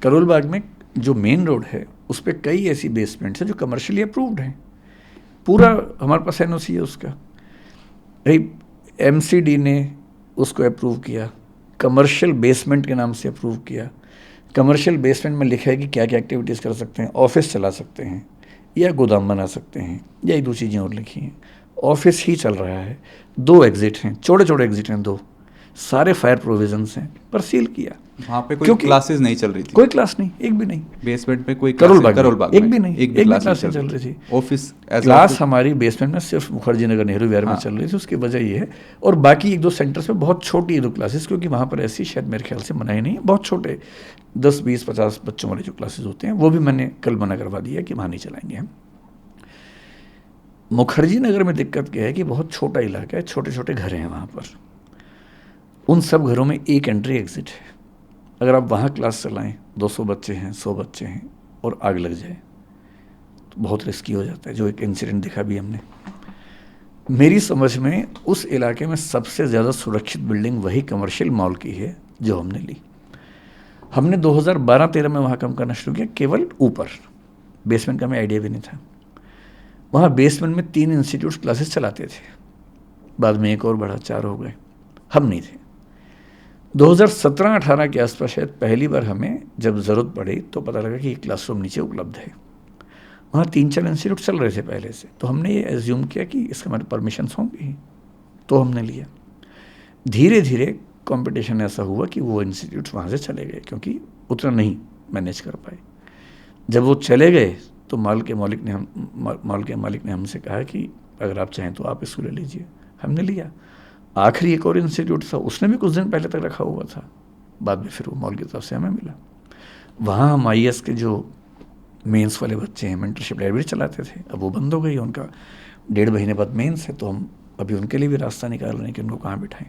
करोल बाग में जो main road है उस पर कई ऐसी बेसमेंट्स हैं जो कमर्शियली अप्रूव्ड हैं, पूरा हमारे पास एनओसी है उसका। भाई एमसीडी ने उसको अप्रूव किया, कमर्शियल बेसमेंट के नाम से अप्रूव किया। कमर्शियल बेसमेंट में लिखा है कि क्या क्या एक्टिविटीज़ कर सकते हैं, ऑफिस चला सकते हैं या गोदाम बना सकते हैं, या एक दो चीज़ें और लिखी हैं। ऑफिस ही चल रहा है, 2 एग्जिट हैं, छोटे छोटे एग्जिट हैं 2, सारे फायर प्रोविजंस हैं, पर सील किया। वहाँ पे कोई क्योंकि क्लासेस नहीं चल रही थी, कोई क्लास नहीं, एक भी नहीं। बेसमेंट में कोई करोल करोल बाग बाग एक में भी नहीं, एक भी क्लास नहीं चल रही थी। ऑफिस क्लास हमारी बेसमेंट में सिर्फ मुखर्जी नगर नेहरू विहार में चल रही थी। उसकी वजह ये है, और बाकी 1-2 सेंटर्स में बहुत छोटी 1-2 क्लासेस, क्योंकि वहाँ पर ऐसी शायद मेरे ख्याल से मनाही नहीं है, बहुत छोटे 10, 20, 50 बच्चों वाले जो क्लासेस होते हैं, वो भी मैंने कल मना करवा दिया कि वहाँ नहीं चलाएंगे हम। मुखर्जी नगर में दिक्कत क्या है कि बहुत छोटा इलाका है, छोटे छोटे घर हैं वहाँ पर, उन सब घरों में एक एंट्री एग्जिट है। अगर आप वहाँ क्लास चलाएं, 200 बच्चे हैं, 100 बच्चे हैं, और आग लग जाए तो बहुत रिस्की हो जाता है, जो एक इंसिडेंट देखा भी हमने। मेरी समझ में उस इलाके में सबसे ज़्यादा सुरक्षित बिल्डिंग वही कमर्शियल मॉल की है जो हमने ली। हमने 2012-13 में वहाँ काम करना शुरू किया, केवल ऊपर, बेसमेंट का हमें आइडिया भी नहीं था। वहाँ बेसमेंट में 3 इंस्टीट्यूट क्लासेस चलाते थे, बाद में एक और बढ़ा, 4 हो गए, हम नहीं थे। 2017-18 के आसपास शायद पहली बार हमें जब ज़रूरत पड़ी तो पता लगा कि एक क्लासरूम नीचे उपलब्ध है। वहाँ 3-4 इंस्टीट्यूट चल रहे थे पहले से, तो हमने ये एज्यूम किया कि इसके हमारे परमिशंस होंगी, तो हमने लिया। धीरे धीरे कंपटीशन ऐसा हुआ कि वो इंस्टीट्यूट्स वहाँ से चले गए, क्योंकि उतना नहीं मैनेज कर पाए। जब वो चले गए तो माल के मालिक ने हमसे कहा कि अगर आप चाहें तो आप इसको ले लीजिए। हमने लिया। आखिरी एक और इंस्टीट्यूट था, उसने भी कुछ दिन पहले तक रखा हुआ था, बाद में फिर वो मॉल की तरफ से हमें मिला। वहाँ हम IAS के जो मेंस वाले बच्चे हैं, मेंटरशिप लाइब्रेरी चलाते थे, अब वो बंद हो गई, उनका 1.5 महीने बाद मेंस है, तो हम अभी उनके लिए भी रास्ता निकाल रहे हैं कि उनको कहाँ बिठाएं।